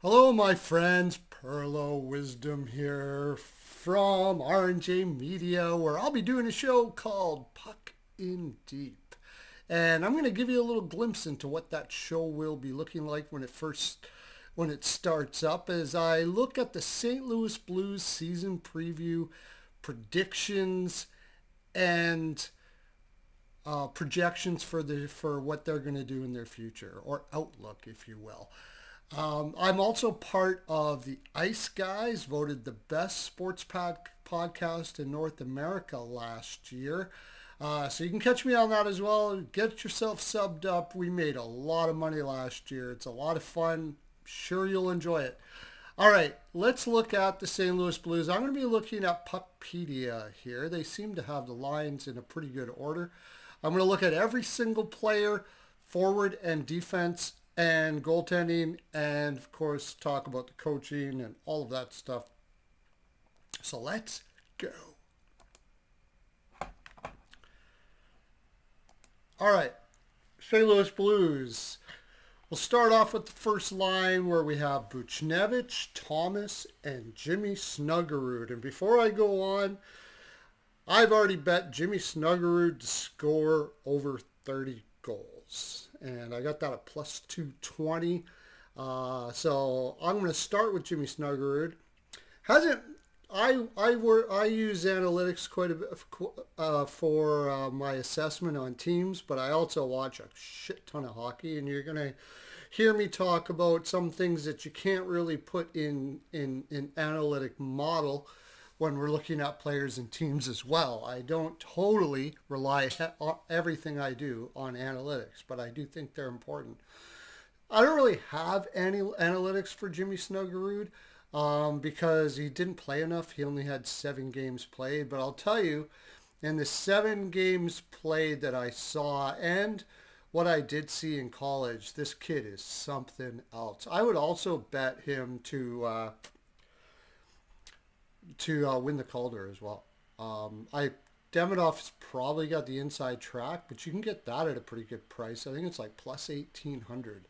Hello, my friends. Perlo Wisdom here from R&J Media, where I'll be doing a show called Puck in Deep. And I'm going to give you a little glimpse into what that show will be looking like when it starts up as I look at the St. Louis Blues season preview, predictions, and projections for what they're going to do in their future, or outlook, if you will. I'm also part of the Ice Guys, voted the best podcast in North America last year. So you can catch me on that as well. Get yourself subbed up. We made a lot of money last year. It's a lot of fun. Sure you'll enjoy it. All right, let's look at the St. Louis Blues. I'm going to be looking at Puckpedia here. They seem to have the lines in a pretty good order. I'm going to look at every single player, forward and defense, and goaltending, and of course talk about the coaching and all of that stuff. So let's go. All right, St. Louis Blues. We'll start off with the first line where we have Buchnevich, Thomas, and Jimmy Snuggerud. And before I go on, I've already bet Jimmy Snuggerud to score over 30 goals. And I got that at plus 220. So I'm going to start with Jimmy Snuggerud. I use analytics quite a bit for my assessment on teams, but I also watch a shit ton of hockey, and you're going to hear me talk about some things that you can't really put in analytic model when we're looking at players and teams as well. I don't totally rely everything I do on analytics, but I do think they're important. I don't really have any analytics for Jimmy Snuggerud because he didn't play enough. He only had 7 games played, but I'll tell you, in the 7 games played that I saw and what I did see in college, this kid is something else. I would also bet him to win the Calder as well. Davidoff's probably got the inside track, but you can get that at a pretty good price. I think it's like plus 1,800.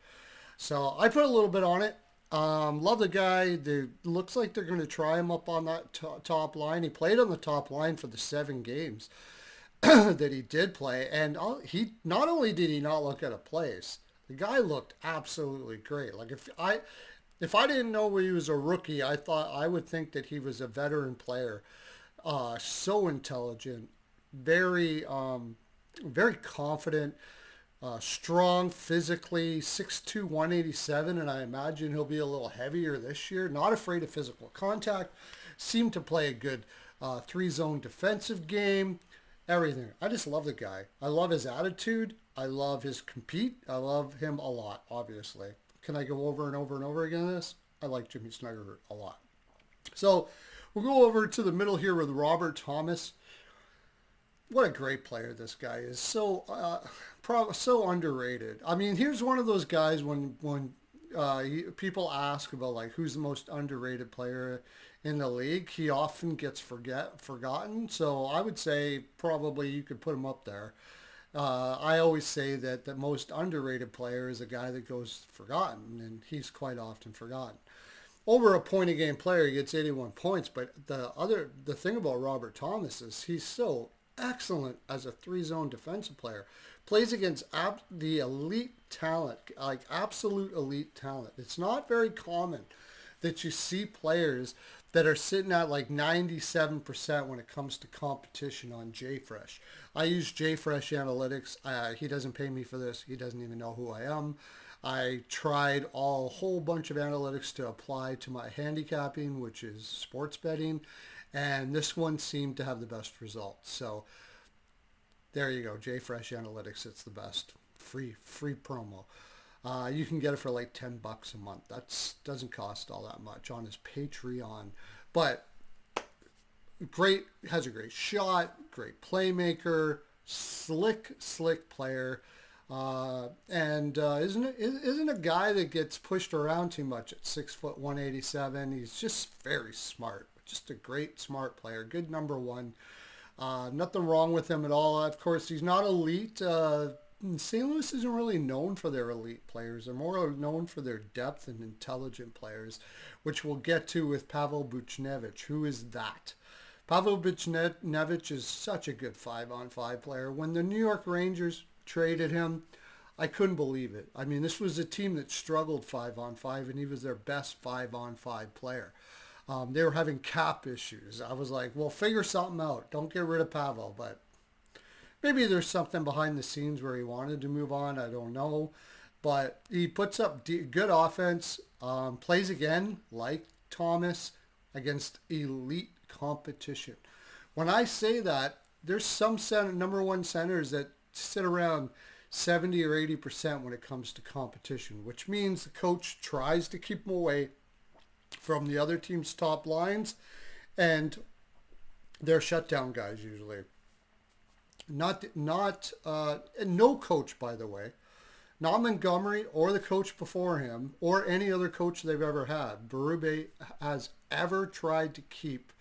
So I put a little bit on it. Love the guy. Looks like they're going to try him up on that top line. He played on the top line for the 7 games that he did play, and he not only did he not look out of place, the guy looked absolutely great. Like if I didn't know he was a rookie, I would think that he was a veteran player. So intelligent, very confident, strong physically, 6'2", 187, and I imagine he'll be a little heavier this year. Not afraid of physical contact. Seemed to play a good 3-zone defensive game. Everything. I just love the guy. I love his attitude. I love his compete. I love him a lot, obviously. Can I go over and over and over again this? I like Jimmy Snuggerud a lot. So we'll go over to the middle here with Robert Thomas. What a great player this guy is. So underrated. I mean, here's one of those guys when people ask about like who's the most underrated player in the league, he often gets forgotten. So I would say probably you could put him up there. I always say that the most underrated player is a guy that goes forgotten, and he's quite often forgotten. Over a point a game player, he gets 81 points, but the thing about Robert Thomas is he's so excellent as a 3-zone defensive player. Plays against the elite talent, like absolute elite talent. It's not very common that you see players that are sitting at like 97% when it comes to competition on JFresh. I use JFresh Analytics. He doesn't pay me for this. He doesn't even know who I am. I tried a whole bunch of analytics to apply to my handicapping, which is sports betting, and this one seemed to have the best results. So there you go, JFresh Analytics. It's the best. Free promo. You can get it for like $10 a month. That doesn't cost all that much on his Patreon. But has a great shot, great playmaker, slick player. And isn't a guy that gets pushed around too much at 6', 187. He's just very smart. Just a great smart player. Good number one. Nothing wrong with him at all. Of course, he's not elite. St. Louis isn't really known for their elite players. They're more known for their depth and intelligent players, which we'll get to with Pavel Buchnevich. Who is that? Pavel Buchnevich is such a good 5-on-5 player. When the New York Rangers traded him, I couldn't believe it. I mean, this was a team that struggled 5-on-5, and he was their best 5-on-5 player. They were having cap issues. I was like, well, figure something out. Don't get rid of Pavel. But maybe there's something behind the scenes where he wanted to move on. I don't know. But he puts up good offense, plays again like Thomas against elite competition. When I say that, there's some number one centers that sit around 70 or 80% when it comes to competition, which means the coach tries to keep them away from the other team's top lines, and they're shutdown guys usually. No coach, by the way, not Montgomery or the coach before him or any other coach they've ever had, Berube has ever tried to keep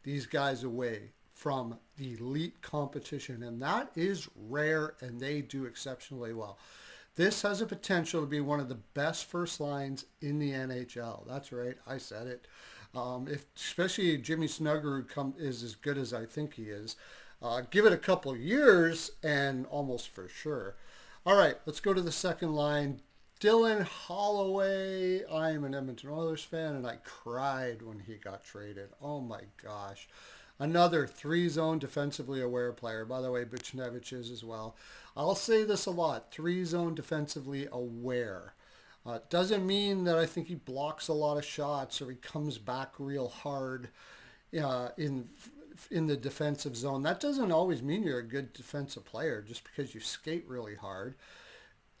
these guys away from the elite competition, and that is rare, and they do exceptionally well. This has a potential to be one of the best first lines in the NHL. That's right, I said it. If especially Jimmy Snuggerud is as good as I think he is, give it a couple of years and almost for sure. All right, let's go to the second line. Dylan Holloway. I am an Edmonton Oilers fan, and I cried when he got traded. Oh my gosh. Another three-zone defensively aware player. By the way, Buchnevich is as well. I'll say this a lot. Three-zone defensively aware. Doesn't mean that I think he blocks a lot of shots or he comes back real hard in the defensive zone. That doesn't always mean you're a good defensive player just because you skate really hard.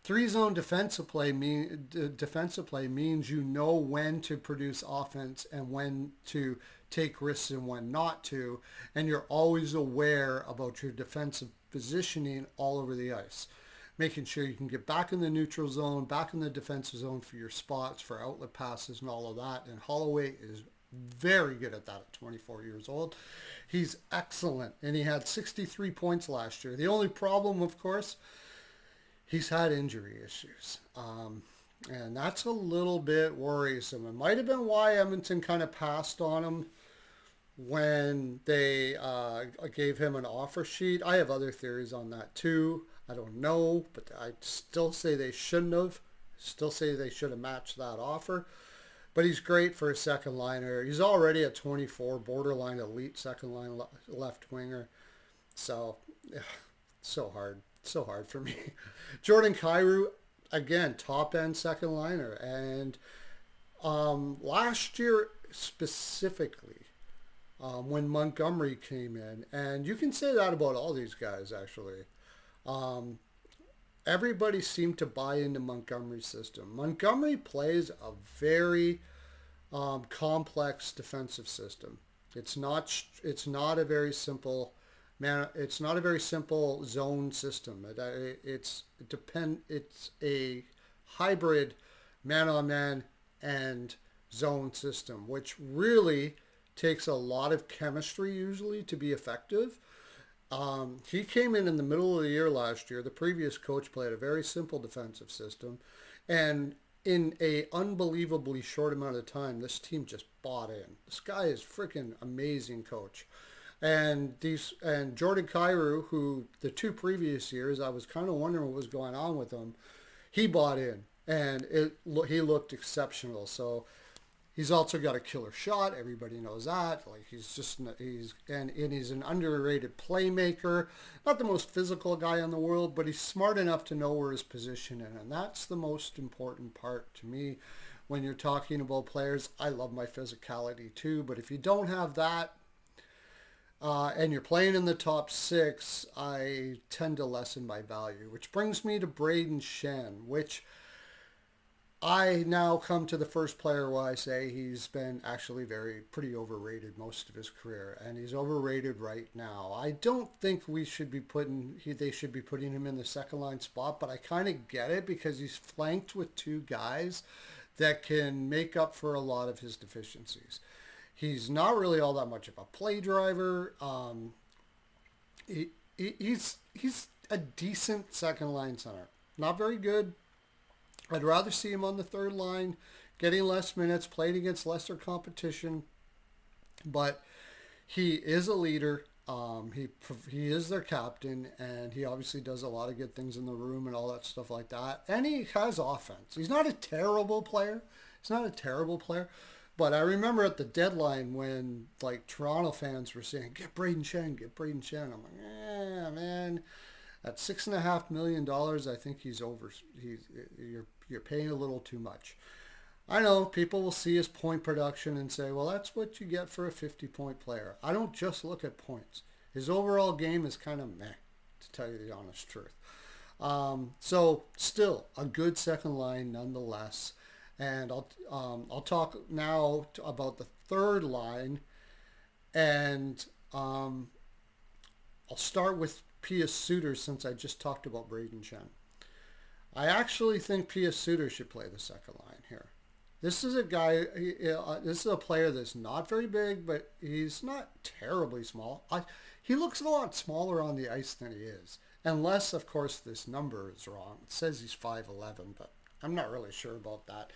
Three-zone defensive play means you know when to produce offense and when to take risks and when not to, and you're always aware about your defensive positioning all over the ice, making sure you can get back in the neutral zone, back in the defensive zone for your spots, for outlet passes and all of that, and Holloway is very good at that at 24 years old. He's excellent, and he had 63 points last year. The only problem, of course, he's had injury issues. And that's a little bit worrisome. It might have been why Edmonton kind of passed on him when they gave him an offer sheet. I have other theories on that too. I don't know, but I still say they shouldn't have. Still say they should have matched that offer. But he's great for a second liner. He's already at 24, borderline elite second line left winger. So, so hard for me. Jordan Kyrou, again, top end second liner. And last year specifically, when Montgomery came in, and you can say that about all these guys actually, everybody seemed to buy into Montgomery's system. Montgomery plays a very complex defensive system. It's not a very simple it's not a very simple zone system. It's a hybrid man-on-man and zone system, which really takes a lot of chemistry usually to be effective. He came in the middle of the year last year. The previous coach played a very simple defensive system, and in a unbelievably short amount of time, this team just bought in. This guy is freaking amazing coach. And Jordan Kyrou, who the two previous years I was kind of wondering what was going on with him, he bought in, and he looked exceptional. So he's also got a killer shot. Everybody knows that. Like he's an underrated playmaker. Not the most physical guy in the world, but he's smart enough to know where his position is, and that's the most important part to me when you're talking about players. I love my physicality too, but if you don't have that, and you're playing in the top six, I tend to lessen my value, which brings me to Braden Shen, which I now come to the first player where I say he's been actually pretty overrated most of his career, and he's overrated right now. I don't think they should be putting him in the second line spot, but I kind of get it because he's flanked with two guys that can make up for a lot of his deficiencies. He's not really all that much of a play driver. He's a decent second line center. Not very good. I'd rather see him on the third line, getting less minutes, playing against lesser competition. But he is a leader. He is their captain, and he obviously does a lot of good things in the room and all that stuff like that. And he has offense. He's not a terrible player. He's not a terrible player. But I remember at the deadline when like Toronto fans were saying, "Get Braden Shen, get Braden Shen." I'm like, man, at $6.5 million, I think he's over. You're paying a little too much. I know people will see his point production and say, well, that's what you get for a 50-point player. I don't just look at points. His overall game is kind of meh, to tell you the honest truth. So still a good second line nonetheless. And I'll talk now about the third line, and I'll start with Pius Suter since I just talked about Braden Shen. I actually think Pius Suter should play the second line here. This is a guy. This is a player that's not very big, but he's not terribly small. He looks a lot smaller on the ice than he is, unless, of course, this number is wrong. It says he's 5'11", but I'm not really sure about that.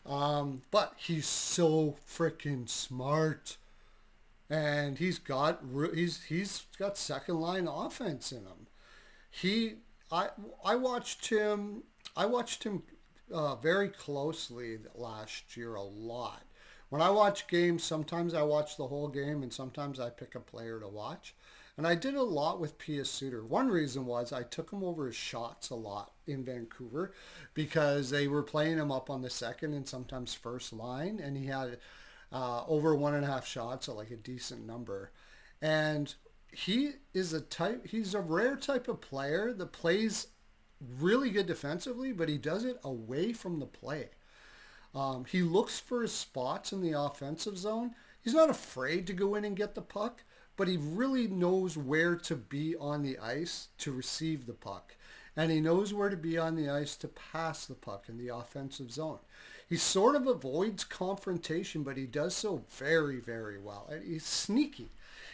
But he's so freaking smart, and he's got second line offense in him. I watched him. Very closely last year a lot. When I watch games, sometimes I watch the whole game and sometimes I pick a player to watch. And I did a lot with Pius Suter. One reason was I took him over his shots a lot in Vancouver because they were playing him up on the second and sometimes first line, and he had over 1.5 shots at like a decent number. And he's a rare type of player that plays really good defensively, but he does it away from the play. He looks for his spots in the offensive zone. He's not afraid to go in and get the puck, but he really knows where to be on the ice to receive the puck. And he knows where to be on the ice to pass the puck in the offensive zone. He sort of avoids confrontation, but he does so very, very well. And he's sneaky.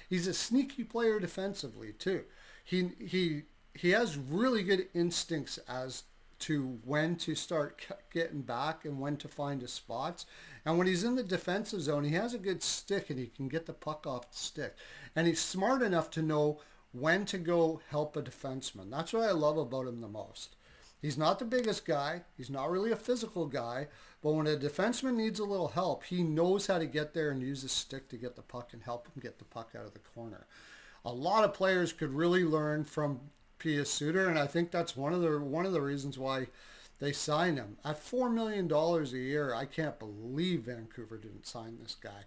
He's a sneaky player defensively, too. He has really good instincts as to when to start getting back and when to find his spots. And when he's in the defensive zone, he has a good stick and he can get the puck off the stick. And he's smart enough to know when to go help a defenseman. That's what I love about him the most. He's not the biggest guy. He's not really a physical guy. But when a defenseman needs a little help, he knows how to get there and use his stick to get the puck and help him get the puck out of the corner. A lot of players could really learn from Pius Suter, and I think that's one of the reasons why they signed him. At $4 million a year, I can't believe Vancouver didn't sign this guy.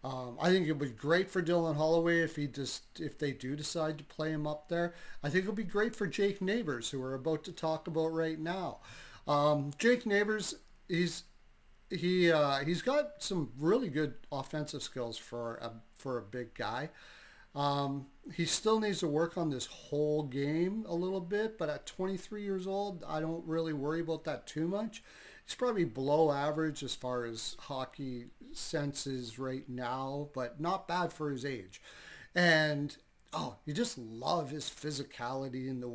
I think it would be great for Dylan Holloway if they do decide to play him up there. I think it'll be great for Jake Neighbors, who we're about to talk about right now. Jake Neighbors, he's got some really good offensive skills for a big guy. He still needs to work on this whole game a little bit, but at 23 years old, I don't really worry about that too much. He's probably below average as far as hockey sense is right now, but not bad for his age. And, you just love his physicality and the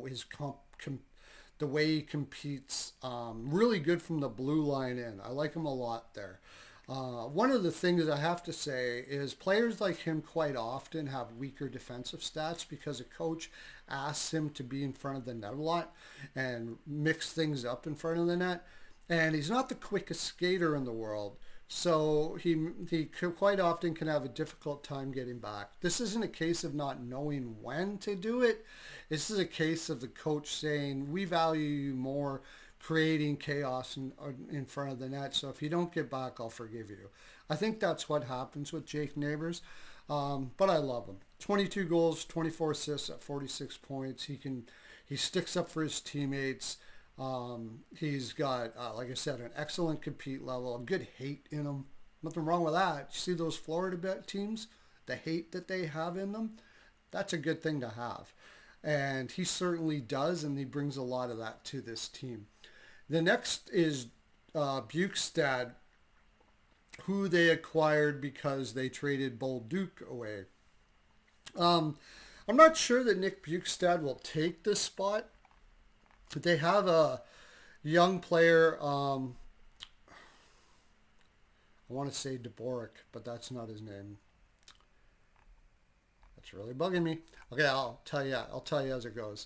way he competes. Really good from the blue line in. I like him a lot there. One of the things I have to say is players like him quite often have weaker defensive stats because a coach asks him to be in front of the net a lot and mix things up in front of the net. And he's not the quickest skater in the world, so he quite often can have a difficult time getting back. This isn't a case of not knowing when to do it. This is a case of the coach saying, we value you more creating chaos in front of the net. So if you don't get back, I'll forgive you. I think that's what happens with Jake Neighbors. But I love him. 22 goals, 24 assists at 46 points. He sticks up for his teammates. He's got, like I said, an excellent compete level, a good hate in him. Nothing wrong with that. You see those Florida teams, the hate that they have in them? That's a good thing to have. And he certainly does, and he brings a lot of that to this team. The next is Bukestad, who they acquired because they traded Bolduc away. I'm not sure that Nick Bukestad will take this spot. But they have a young player. I want to say Dvorak, but that's not his name. That's really bugging me. Okay, I'll tell you. I'll tell you as it goes.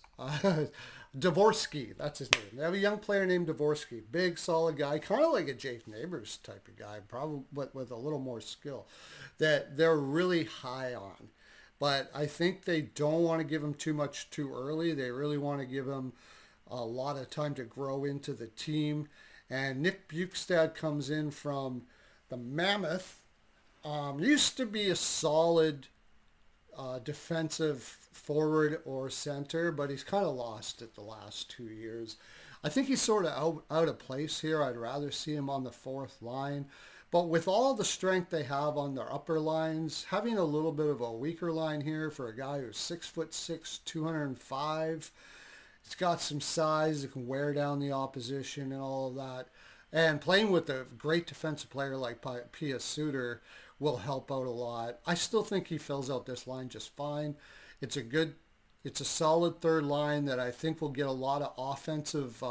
Dvorsky, that's his name. They have a young player named Dvorsky, big, solid guy, kind of like a Jake Neighbors type of guy, probably with a little more skill. That they're really high on, but I think they don't want to give him too much too early. They really want to give him a lot of time to grow into the team. And Nick Bukestad comes in from the Mammoth. Used to be a solid defensive forward or center, but he's kind of lost it the last 2 years. I think he's sort of out of place here. I'd rather see him on the fourth line. But with all the strength they have on their upper lines, having a little bit of a weaker line here for a guy who's 6'6", 205, he's got some size that can wear down the opposition and all of that. And playing with a great defensive player like Pia Suter will help out a lot. I still think he fills out this line just fine. It's a solid third line that I think will get a lot of offensive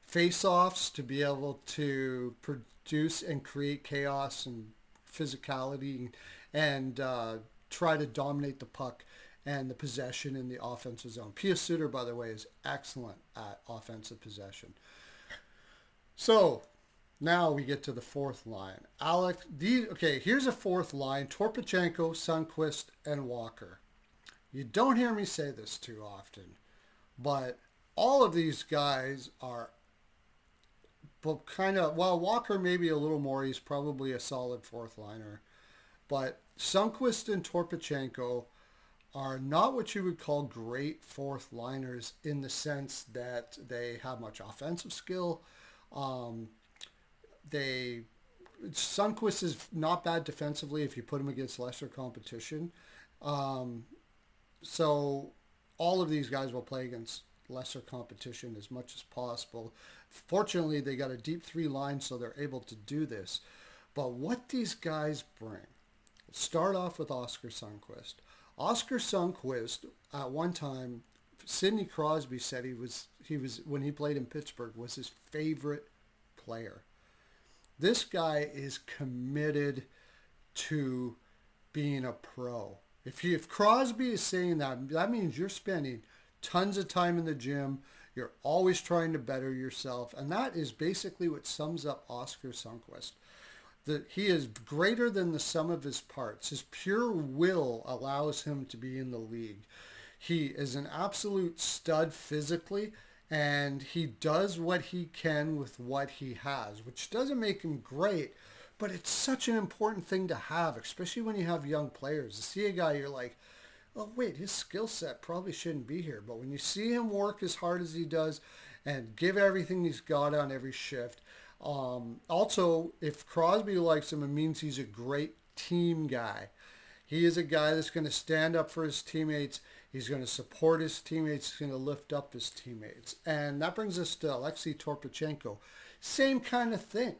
face-offs to be able to produce and create chaos and physicality and try to dominate the puck and the possession in the offensive zone. Pia Suter, by the way, is excellent at offensive possession. So now we get to the fourth line. Here's a fourth line: Torpachenko, Sundqvist, and Walker. You don't hear me say this too often, but all of these guys are Walker maybe a little more. He's probably a solid fourth liner. But Sundqvist and Torpachenko are not what you would call great fourth liners in the sense that they have much offensive skill. Sundqvist is not bad defensively if you put him against lesser competition. So all of these guys will play against lesser competition as much as possible. Fortunately, they got a deep three line, so they're able to do this. But what these guys bring, let's start off with Oscar Sundqvist. Oscar Sundqvist, at one time, Sidney Crosby said he was when he played in Pittsburgh, was his favorite player. This guy is committed to being a pro. If Crosby is saying that, that means you're spending tons of time in the gym. You're always trying to better yourself. And that is basically what sums up Oscar Sundqvist. He is greater than the sum of his parts. His pure will allows him to be in the league. He is an absolute stud physically, and he does what he can with what he has, which doesn't make him great, but it's such an important thing to have, especially when you have young players. To see a guy, you're like, oh, wait, his skill set probably shouldn't be here. But when you see him work as hard as he does and give everything he's got on every shift, also, if Crosby likes him, it means he's a great team guy. He is a guy that's going to stand up for his teammates. He's going to support his teammates. He's going to lift up his teammates. And that brings us to Alexei Torpachenko. Same kind of thing.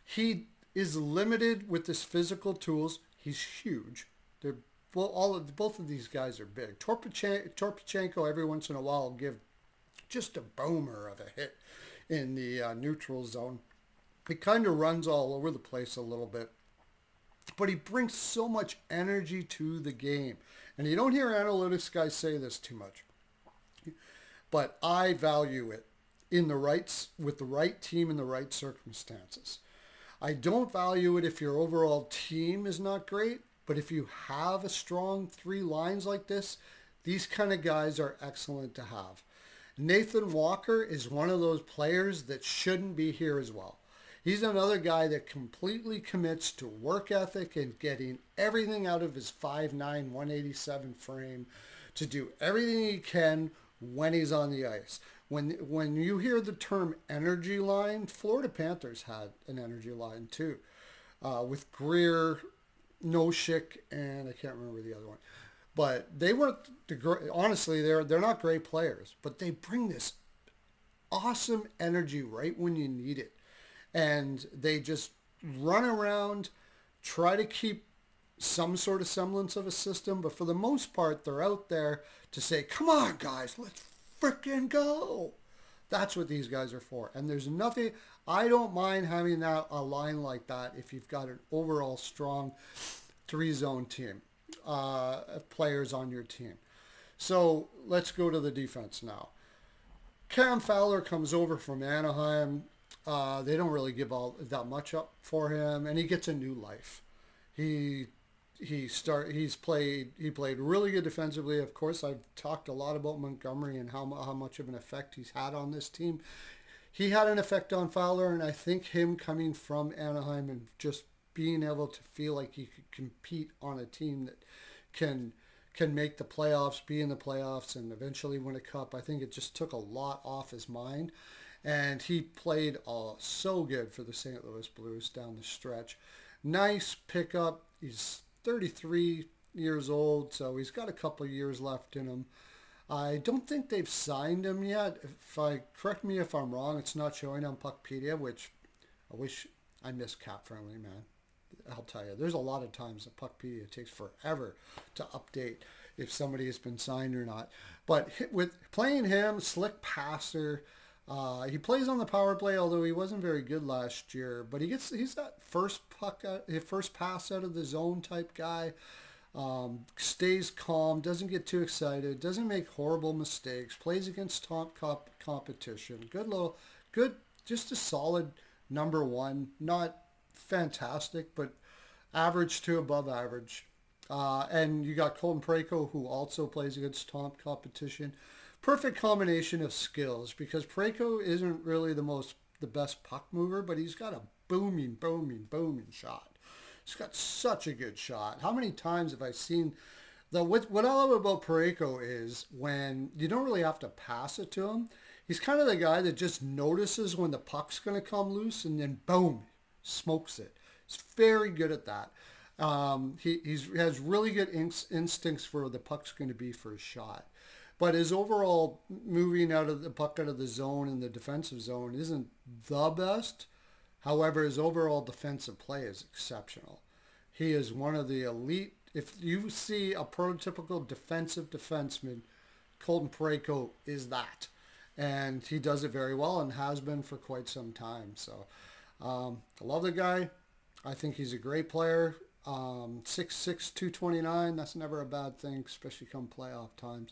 He is limited with his physical tools. He's huge. Both of these guys are big. Torpachenko every once in a while will give just a boomer of a hit in the neutral zone. He kind of runs all over the place a little bit, but he brings so much energy to the game. And you don't hear analytics guys say this too much, but I value it with the right team in the right circumstances. I don't value it if your overall team is not great, but if you have a strong three lines like this, these kind of guys are excellent to have. Nathan Walker is one of those players that shouldn't be here as well. He's another guy that completely commits to work ethic and getting everything out of his 5'9", 187 frame to do everything he can when he's on the ice. When you hear the term energy line, Florida Panthers had an energy line too, with Greer, Noshik, and I can't remember the other one. But they weren't, honestly, they're not great players, but they bring this awesome energy right when you need it. And they just run around, try to keep some sort of semblance of a system, but for the most part, they're out there to say, come on, guys, let's frickin' go. That's what these guys are for. And there's nothing, I don't mind having that a line like that if you've got an overall strong three-zone team, players on your team. So let's go to the defense now. Cam Fowler comes over from Anaheim. They don't really give all that much up for him, and he gets a new life. He he played really good defensively. Of course, I've talked a lot about Montgomery and how much of an effect he's had on this team. He had an effect on Fowler, and I think him coming from Anaheim and just being able to feel like he could compete on a team that can make the playoffs, be in the playoffs, and eventually win a cup. I think it just took a lot off his mind, and he played so good for the St. Louis Blues down the stretch. Nice pickup. He's 33 years old, so he's got a couple of years left in him. I don't think they've signed him yet. Correct me if I'm wrong, it's not showing on Puckpedia, which I wish I miss Cap Friendly, man. I'll tell you, there's a lot of times that Puckpedia takes forever to update if somebody has been signed or not. But with playing him, slick passer, he plays on the power play, although he wasn't very good last year. But he's that first pass out of the zone type guy. Stays calm, doesn't get too excited, doesn't make horrible mistakes, plays against top competition. Good, just a solid number one. Not fantastic, but average to above average. And you got Colton Parayko, who also plays against top competition. Perfect combination of skills, because Parayko isn't really the best puck mover, but he's got a booming shot. He's got such a good shot. How many times have I seen what I love about Parayko is when you don't really have to pass it to him. He's kind of the guy that just notices when the puck's going to come loose and then boom, smokes it. He's very good at that. He has really good instincts for where the puck's going to be for his shot. But his overall moving out of the puck out of the zone and the defensive zone isn't the best. However, his overall defensive play is exceptional. He is one of the elite. If you see a prototypical defensive defenseman, Colton Parayko is that. And he does it very well and has been for quite some time. So I love the guy. I think he's a great player. 6'6", 229, that's never a bad thing, especially come playoff times.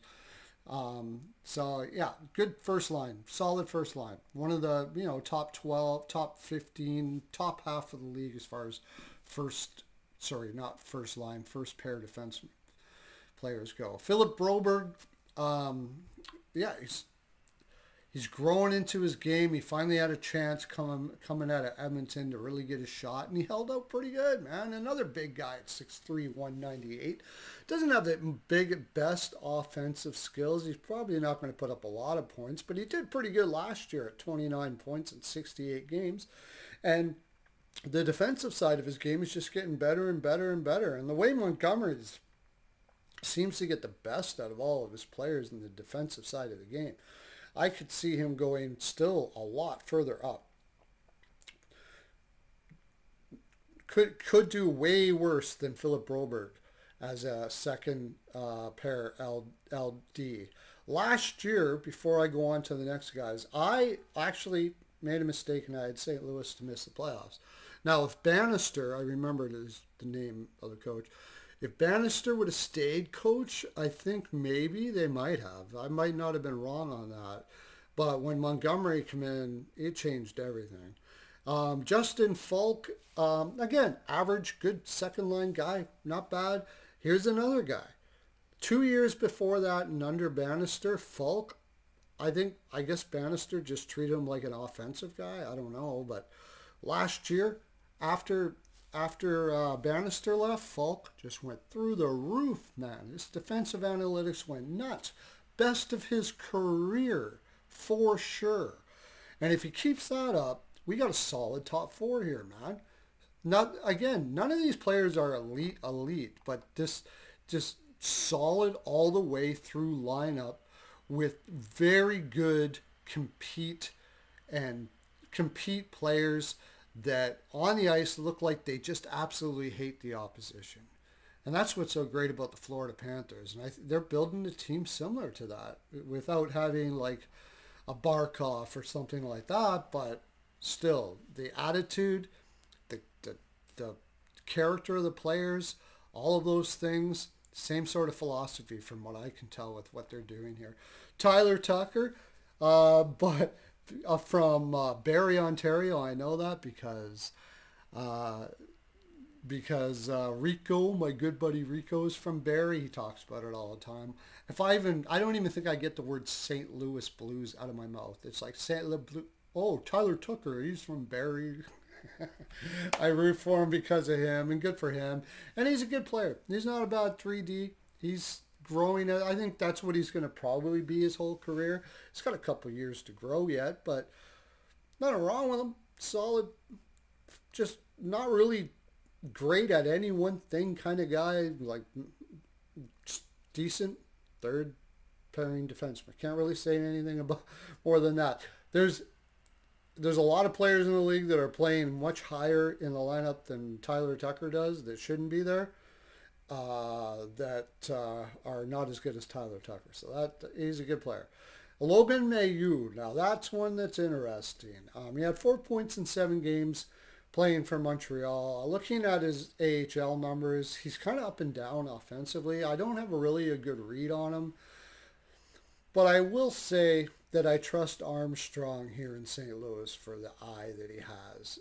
So yeah, good first line, solid first line. One of the, top 12, top 15, top half of the league as far as first pair defenseman players go. Philip Broberg, he's growing into his game. He finally had a chance coming out of Edmonton to really get a shot, and he held out pretty good, man. Another big guy at 6'3", 198. Doesn't have the best offensive skills. He's probably not going to put up a lot of points, but he did pretty good last year at 29 points in 68 games. And the defensive side of his game is just getting better and better and better. And the way Montgomery seems to get the best out of all of his players in the defensive side of the game, I could see him going still a lot further up. Could do way worse than Philip Broberg as a second pair LD. Last year, before I go on to the next guys, I actually made a mistake and I had St. Louis to miss the playoffs. Now, if Bannister, I remembered is the name of the coach, if Bannister would have stayed coach, I think maybe they might have. I might not have been wrong on that. But when Montgomery came in, it changed everything. Justin Falk, again, average, good second line guy, not bad. Here's another guy. 2 years before that and under Bannister, Falk, I guess Bannister just treated him like an offensive guy. I don't know. But last year, after Bannister left, Falk just went through the roof, man. His defensive analytics went nuts. Best of his career, for sure. And if he keeps that up, we got a solid top four here, man. None of these players are elite, but just solid all the way through lineup with very good compete players that on the ice look like they just absolutely hate the opposition. And that's what's so great about the Florida Panthers. And they're building a team similar to that without having like a Barkov or something like that. But still, the attitude, the character of the players, all of those things, same sort of philosophy from what I can tell with what they're doing here. Tyler Tucker, but from Barrie, Ontario, I know that uh, because Rico, my good buddy Rico, is from Barrie. He talks about it all the time. I don't even think I get the word St. Louis Blues out of my mouth. It's like St. Louis Blue. Oh, Tyler Tucker, he's from Barrie. I root for him because of him, and good for him. And he's a good player. He's not a bad 3D. He's growing. I think that's what he's going to probably be his whole career. He's got a couple years to grow yet, but nothing wrong with him. Solid, just not really great at any one thing kind of guy. Like just decent third pairing defenseman. Can't really say anything about more than that. There's a lot of players in the league that are playing much higher in the lineup than Tyler Tucker does that shouldn't be there, that are not as good as Tyler Tucker. So that he's a good player. Logan Mailloux, now that's one that's interesting. He had 4 points in 7 games playing for Montreal. Looking at his AHL numbers, he's kind of up and down offensively. I don't have a good read on him. But I will say that I trust Armstrong here in St. Louis for the eye that he has.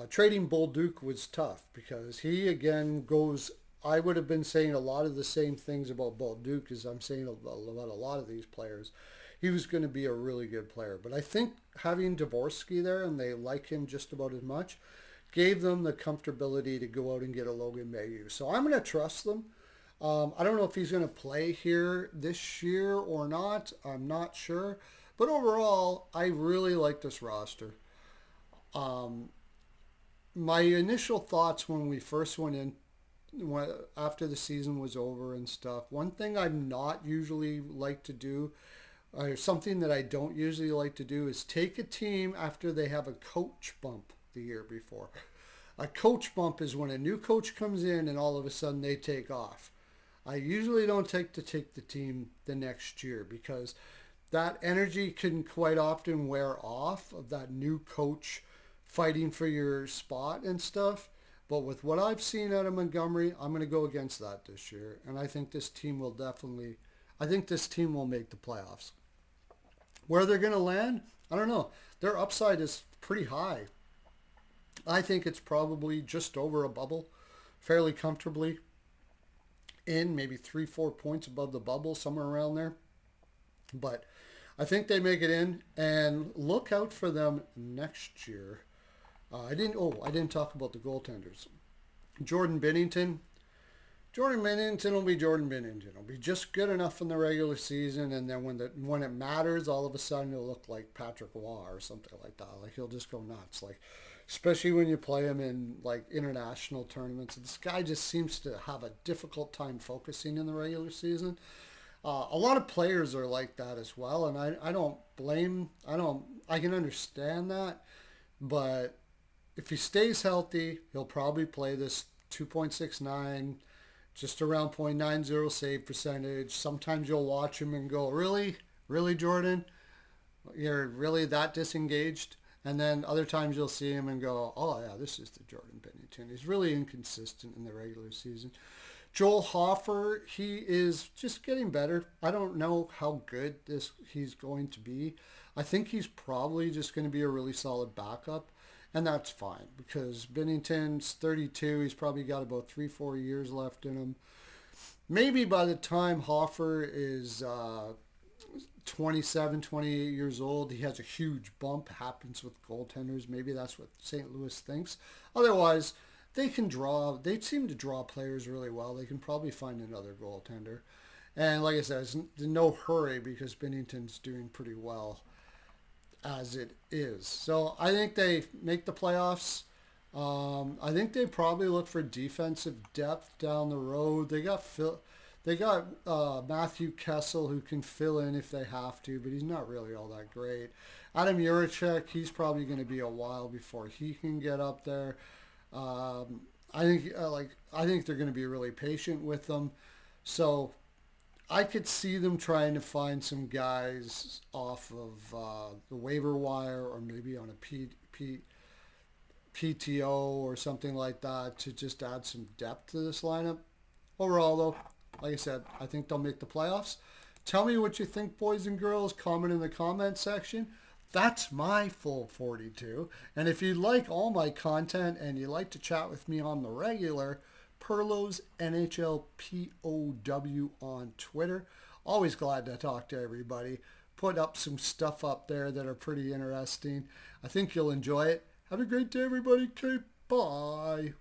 Trading Bolduc was tough because he again goes. I would have been saying a lot of the same things about Bolduc as I'm saying about a lot of these players. He was going to be a really good player, but I think having Dvorsky there and they like him just about as much gave them the comfortability to go out and get a Logan Mailloux. So I'm going to trust them. I don't know if he's going to play here this year or not. I'm not sure. But overall, I really like this roster. My initial thoughts when we first went in, after the season was over and stuff, one thing I'm not usually like to do, or something that I don't usually like to do, is take a team after they have a coach bump the year before. A coach bump is when a new coach comes in and all of a sudden they take off. I usually don't take the team the next year because that energy can quite often wear off of that new coach fighting for your spot and stuff. But with what I've seen out of Montgomery, I'm going to go against that this year. And I think this team will make the playoffs. Where they're going to land, I don't know. Their upside is pretty high. I think it's probably just over a bubble, fairly comfortably. In maybe 3-4 points above the bubble, somewhere around there. But I think they make it in, and look out for them next year. I didn't talk about the goaltenders. Jordan Binnington will be Jordan Binnington. He'll be just good enough in the regular season, and then when it matters, all of a sudden he'll look like Patrick Waugh or something like that. Like he'll just go nuts. Like especially when you play him in like international tournaments. This guy just seems to have a difficult time focusing in the regular season. A lot of players are like that as well, and I can understand that, but if he stays healthy, he'll probably play this 2.69, just around .90 save percentage. Sometimes you'll watch him and go, really, Jordan, you're really that disengaged? And then other times you'll see him and go, oh yeah, this is the Jordan Binnington. He's really inconsistent in the regular season. Joel Hofer, he is just getting better. I don't know how good he's going to be. I think he's probably just going to be a really solid backup, and that's fine because Binnington's 32. He's probably got about 3-4 years left in him. Maybe by the time Hofer is 27, 28 years old, he has a huge bump. Happens with goaltenders. Maybe that's what St. Louis thinks. Otherwise, they seem to draw players really well. They can probably find another goaltender. And like I said, it's no hurry because Binnington's doing pretty well as it is. So I think they make the playoffs. I think they probably look for defensive depth down the road. They got Matthew Kessel, who can fill in if they have to, but he's not really all that great. Adam Juracek, he's probably going to be a while before he can get up there. I think they're going to be really patient with them. So I could see them trying to find some guys off of the waiver wire or maybe on a PTO or something like that to just add some depth to this lineup. Overall, though, like I said, I think they'll make the playoffs. Tell me what you think, boys and girls. Comment in the comment section. That's my full 42. And if you like all my content and you like to chat with me on the regular, Perlo's NHL POW on Twitter. Always glad to talk to everybody. Put up some stuff up there that are pretty interesting. I think you'll enjoy it. Have a great day, everybody. Okay, bye.